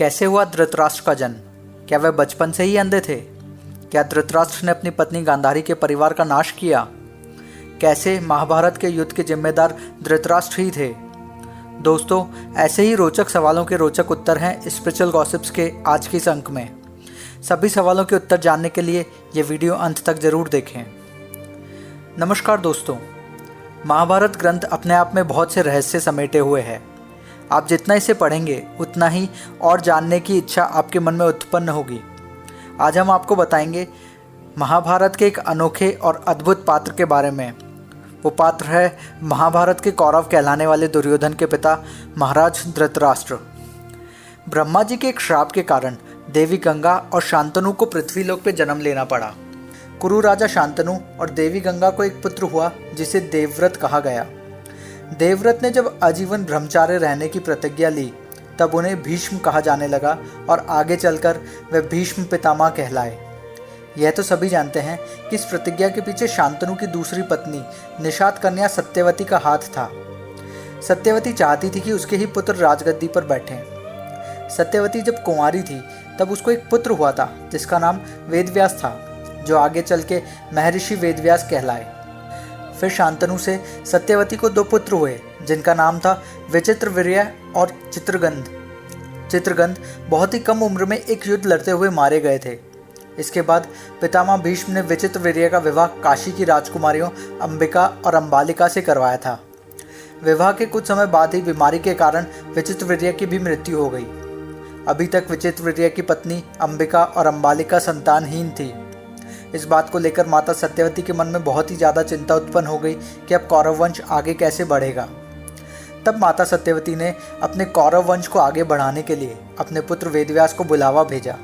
कैसे हुआ धृतराष्ट्र का जन्म? क्या वह बचपन से ही अंधे थे? क्या धृतराष्ट्र ने अपनी पत्नी गांधारी के परिवार का नाश किया? कैसे महाभारत के युद्ध के जिम्मेदार धृतराष्ट्र ही थे? दोस्तों, ऐसे ही रोचक सवालों के रोचक उत्तर हैं स्पिरिचुअल गॉसिप्स के आज के इस अंक में। सभी सवालों के उत्तर जानने के लिए ये वीडियो अंत तक जरूर देखें। नमस्कार दोस्तों, महाभारत ग्रंथ अपने आप में बहुत से रहस्य समेटे हुए है। आप जितना इसे पढ़ेंगे उतना ही और जानने की इच्छा आपके मन में उत्पन्न होगी। आज हम आपको बताएंगे महाभारत के एक अनोखे और अद्भुत पात्र के बारे में। वो पात्र है महाभारत के कौरव कहलाने वाले दुर्योधन के पिता महाराज धृतराष्ट्र। ब्रह्मा जी के एक श्राप के कारण देवी गंगा और शांतनु को पृथ्वीलोक पे जन्म लेना पड़ा। कुरु राजा शांतनु और देवी गंगा को एक पुत्र हुआ जिसे देवव्रत कहा गया। देवव्रत ने जब आजीवन ब्रह्मचार्य रहने की प्रतिज्ञा ली तब उन्हें भीष्म कहा जाने लगा और आगे चलकर वे भीष्म पितामह कहलाए। यह तो सभी जानते हैं कि इस प्रतिज्ञा के पीछे शांतनु की दूसरी पत्नी निषाद कन्या सत्यवती का हाथ था। सत्यवती चाहती थी कि उसके ही पुत्र राजगद्दी पर बैठें। सत्यवती जब कुंवारी थी तब उसको एक पुत्र हुआ था जिसका नाम वेदव्यास था, जो आगे चल के महर्षि वेदव्यास कहलाए। फिर शांतनु से सत्यवती को दो पुत्र हुए जिनका नाम था विचित्रवीर्य और चित्रगंध। चित्रगंध बहुत ही कम उम्र में एक युद्ध लड़ते हुए मारे गए थे। इसके बाद पितामह भीष्म ने विचित्रवीर्य का विवाह काशी की राजकुमारियों अंबिका और अंबालिका से करवाया था। विवाह के कुछ समय बाद ही बीमारी के कारण विचित्रवीर्य की भी मृत्यु हो गई। अभी तक विचित्रवीर्य की पत्नी अंबिका और अंबालिका संतानहीन थी। इस बात को लेकर माता सत्यवती के मन में बहुत ही ज़्यादा चिंता उत्पन्न हो गई कि अब कौरव वंश आगे कैसे बढ़ेगा। तब माता सत्यवती ने अपने कौरव वंश को आगे बढ़ाने के लिए अपने पुत्र वेदव्यास को बुलावा भेजा।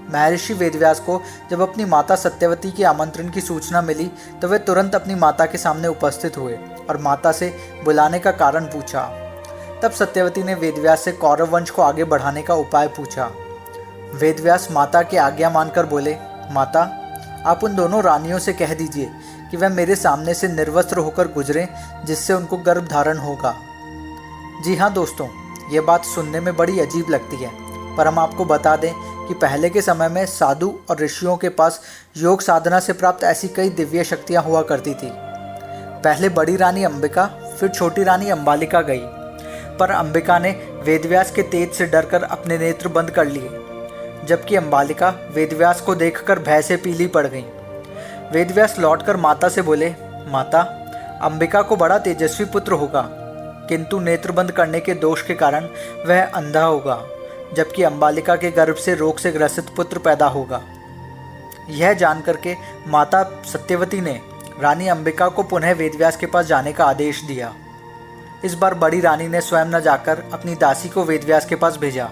महर्षि वेदव्यास को जब अपनी माता सत्यवती के आमंत्रण की सूचना मिली तो वे तुरंत अपनी माता के सामने उपस्थित हुए और माता से बुलाने का कारण पूछा। तब सत्यवती ने वेदव्यास से कौरव वंश को आगे बढ़ाने का उपाय पूछा। वेदव्यास माता की आज्ञा मानकर बोले, माता, आप उन दोनों रानियों से कह दीजिए कि वह मेरे सामने से निर्वस्त्र होकर गुजरें, जिससे उनको गर्भ धारण होगा। जी हाँ दोस्तों, ये बात सुनने में बड़ी अजीब लगती है, पर हम आपको बता दें कि पहले के समय में साधु और ऋषियों के पास योग साधना से प्राप्त ऐसी कई दिव्य शक्तियाँ हुआ करती थी। पहले बड़ी रानी अंबिका, फिर छोटी रानी अंबालिका गई, पर अंबिका ने वेदव्यास के तेज से डरकर अपने नेत्र बंद कर लिए, जबकि अंबालिका वेदव्यास को देखकर भय से पीली पड़ गई। वेदव्यास लौटकर माता से बोले, माता, अंबिका को बड़ा तेजस्वी पुत्र होगा, किंतु नेत्र बंद करने के दोष के कारण वह अंधा होगा, जबकि अंबालिका के गर्भ से रोग से ग्रसित पुत्र पैदा होगा। यह जानकर के माता सत्यवती ने रानी अंबिका को पुनः वेदव्यास के पास जाने का आदेश दिया। इस बार बड़ी रानी ने स्वयं न जाकर अपनी दासी को वेदव्यास के पास भेजा।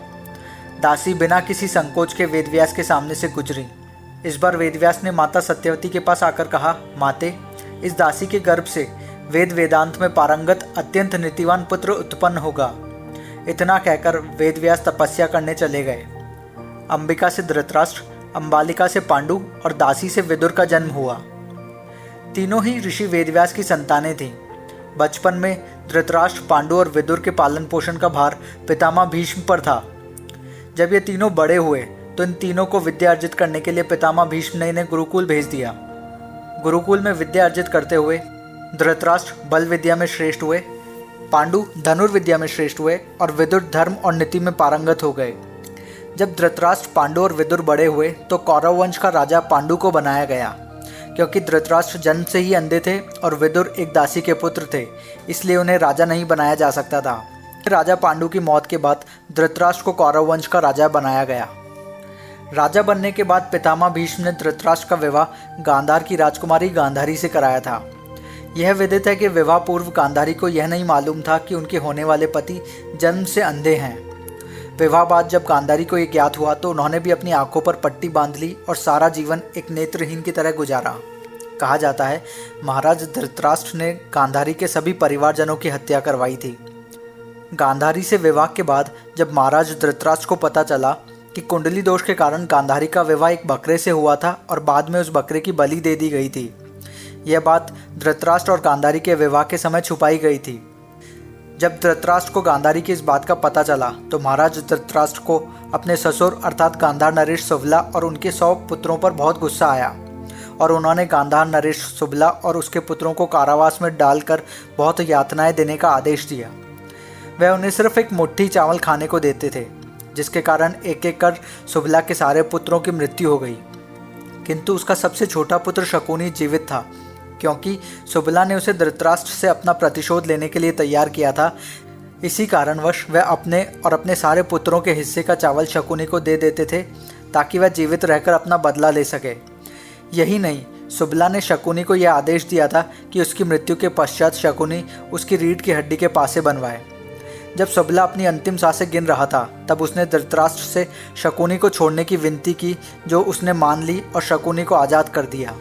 दासी बिना किसी संकोच के वेदव्यास के सामने से गुजरी। इस बार वेदव्यास ने माता सत्यवती के पास आकर कहा, माते, इस दासी के गर्भ से वेद वेदांत में पारंगत अत्यंत नीतिवान पुत्र उत्पन्न होगा। इतना कहकर वेदव्यास तपस्या करने चले गए। अंबिका से धृतराष्ट्र, अंबालिका से पांडु और दासी से विदुर का जन्म हुआ। तीनों ही ऋषि वेदव्यास की संतानें थीं। बचपन में धृतराष्ट्र, पांडु और विदुर के पालन पोषण का भार पितामह भीष्म पर था। जब ये तीनों बड़े हुए तो इन तीनों को विद्या अर्जित करने के लिए पितामह भीष्म ने इन्हें गुरुकुल भेज दिया। गुरुकुल में विद्या अर्जित करते हुए धृतराष्ट्र बल विद्या में श्रेष्ठ हुए, पांडु धनुर्विद्या में श्रेष्ठ हुए और विदुर धर्म और नीति में पारंगत हो गए। जब धृतराष्ट्र, पांडु और विदुर बड़े हुए तो कौरव वंश का राजा पांडु को बनाया गया। क्योंकि धृतराष्ट्र जन्म से ही अंधे थे और विदुर एक दासी के पुत्र थे, इसलिए उन्हें राजा नहीं बनाया जा सकता था। राजा पांडु की मौत के बाद धृतराष्ट्र को कौरव वंश का राजा बनाया गया। राजा बनने के बाद पितामह भीष्म ने धृतराष्ट्र का विवाह गांधार की राजकुमारी गांधारी से कराया था। यह विदित है कि विवाह पूर्व गांधारी को यह नहीं मालूम था कि उनके होने वाले पति जन्म से अंधे हैं। विवाह बाद जब गांधारी को यह ज्ञात हुआ तो उन्होंने भी अपनी आंखों पर पट्टी बांध ली और सारा जीवन एक नेत्रहीन की तरह गुजारा। कहा जाता है महाराज धृतराष्ट्र ने गांधारी के सभी परिवारजनों की हत्या करवाई थी। गांधारी से विवाह के बाद जब महाराज धृतराष्ट्र को पता चला कि कुंडली दोष के कारण गांधारी का विवाह एक बकरे से हुआ था और बाद में उस बकरे की बलि दे दी गई थी, यह बात धृतराष्ट्र और गांधारी के विवाह के समय छुपाई गई थी। जब धृतराष्ट्र को गांधारी की इस बात का पता चला तो महाराज धृतराष्ट्र को अपने ससुर अर्थात गांधार नरेश सुबला और उनके 100 पुत्रों पर बहुत गुस्सा आया और उन्होंने गांधार नरेश सुबला और उसके पुत्रों को कारावास में डालकर बहुत यातनाएं देने का आदेश दिया। वह उन्हें सिर्फ एक मुट्ठी चावल खाने को देते थे, जिसके कारण एक एक कर सुबला के सारे पुत्रों की मृत्यु हो गई, किंतु उसका सबसे छोटा पुत्र शकुनी जीवित था, क्योंकि सुबला ने उसे धृतराष्ट्र से अपना प्रतिशोध लेने के लिए तैयार किया था। इसी कारणवश वह अपने और अपने सारे पुत्रों के हिस्से का चावल शकुनी को दे देते थे ताकि वह जीवित रहकर अपना बदला ले सके। यही नहीं, सुबला ने शकुनी को यह आदेश दिया था कि उसकी मृत्यु के पश्चात शकुनी उसकी रीढ़ की हड्डी के पासे बनवाए। जब सुबला अपनी अंतिम सांसें गिन रहा था तब उसने धृतराष्ट्र से शकुनी को छोड़ने की विनती की, जो उसने मान ली और शकुनी को आज़ाद कर दिया।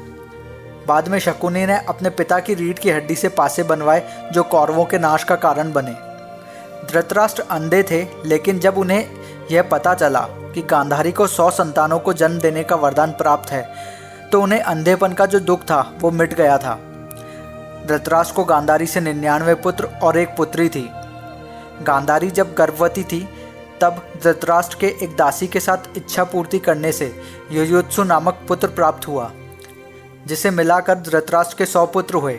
बाद में शकुनी ने अपने पिता की रीढ़ की हड्डी से पासे बनवाए, जो कौरवों के नाश का कारण बने। धृतराष्ट्र अंधे थे, लेकिन जब उन्हें यह पता चला कि गांधारी को 100 संतानों को जन्म देने का वरदान प्राप्त है, तो उन्हें अंधेपन का जो दुख था वो मिट गया था। धृतराष्ट्र को गांधारी से 99 पुत्र और एक पुत्री थी। गांधारी जब गर्भवती थी तब धृतराष्ट्र के एक दासी के साथ इच्छा पूर्ति करने से युयुत्सु नामक पुत्र प्राप्त हुआ, जिसे मिलाकर धृतराष्ट्र के 100 पुत्र हुए।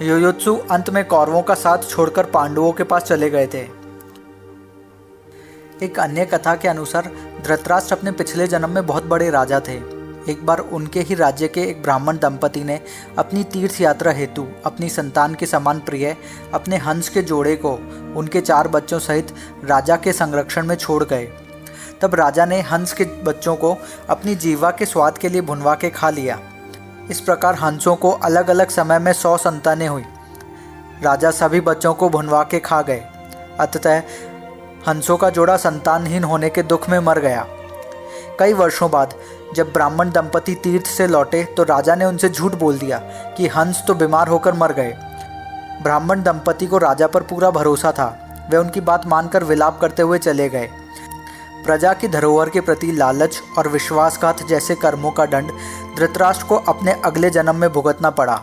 युयुत्सु अंत में कौरवों का साथ छोड़कर पांडवों के पास चले गए थे। एक अन्य कथा के अनुसार धृतराष्ट्र अपने पिछले जन्म में बहुत बड़े राजा थे। एक बार उनके ही राज्य के एक ब्राह्मण दंपति ने अपनी तीर्थ यात्रा हेतु अपनी संतान के समान प्रिय अपने हंस के जोड़े को उनके 4 बच्चों सहित राजा के संरक्षण में छोड़ गए। तब राजा ने हंस के बच्चों को अपनी जीवा के स्वाद के लिए भुनवा के खा लिया। इस प्रकार हंसों को अलग अलग समय में 100 संतानें हुई। राजा सभी बच्चों को भुनवा के खा गए। अतः हंसों का जोड़ा संतानहीन होने के दुख में मर गया। कई वर्षों बाद जब ब्राह्मण दंपति तीर्थ से लौटे तो राजा ने उनसे झूठ बोल दिया कि हंस तो बीमार होकर मर गए। ब्राह्मण दंपति को राजा पर पूरा भरोसा था। वे उनकी बात मानकर विलाप करते हुए चले गए। प्रजा की धरोहर के प्रति लालच और विश्वासघात जैसे कर्मों का दंड धृतराष्ट्र को अपने अगले जन्म में भुगतना पड़ा।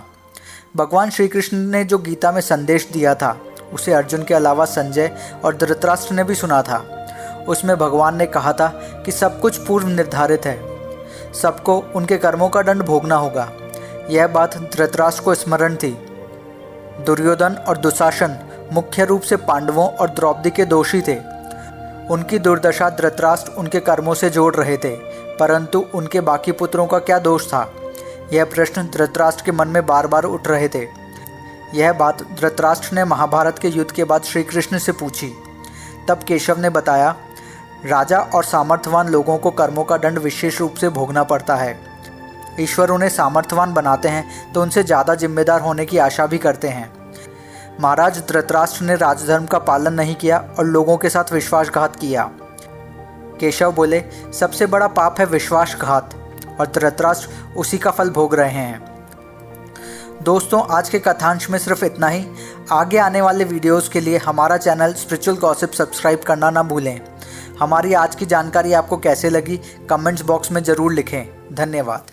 भगवान श्री कृष्ण ने जो गीता में संदेश दिया था उसे अर्जुन के अलावा संजय और धृतराष्ट्र ने भी सुना था। उसमें भगवान ने कहा था कि सब कुछ पूर्व निर्धारित है, सबको उनके कर्मों का दंड भोगना होगा। यह बात धृतराष्ट्र को स्मरण थी। दुर्योधन और दुशासन मुख्य रूप से पांडवों और द्रौपदी के दोषी थे। उनकी दुर्दशा धृतराष्ट्र उनके कर्मों से जोड़ रहे थे, परंतु उनके बाकी पुत्रों का क्या दोष था? यह प्रश्न धृतराष्ट्र के मन में बार बार उठ रहे थे। यह बात धृतराष्ट्र ने महाभारत के युद्ध के बाद श्री कृष्ण से पूछी। तब केशव ने बताया, राजा और सामर्थ्यवान लोगों को कर्मों का दंड विशेष रूप से भोगना पड़ता है। ईश्वर उन्हें सामर्थ्यवान बनाते हैं तो उनसे ज़्यादा जिम्मेदार होने की आशा भी करते हैं। महाराज धृतराष्ट्र ने राजधर्म का पालन नहीं किया और लोगों के साथ विश्वासघात किया। केशव बोले, सबसे बड़ा पाप है विश्वासघात, और धृतराष्ट्र उसी का फल भोग रहे हैं। दोस्तों, आज के कथांश में सिर्फ इतना ही। आगे आने वाले वीडियोस के लिए हमारा चैनल स्पिरिचुअल गॉसिप सब्सक्राइब करना ना भूलें। हमारी आज की जानकारी आपको कैसे लगी कमेंट्स बॉक्स में ज़रूर लिखें। धन्यवाद।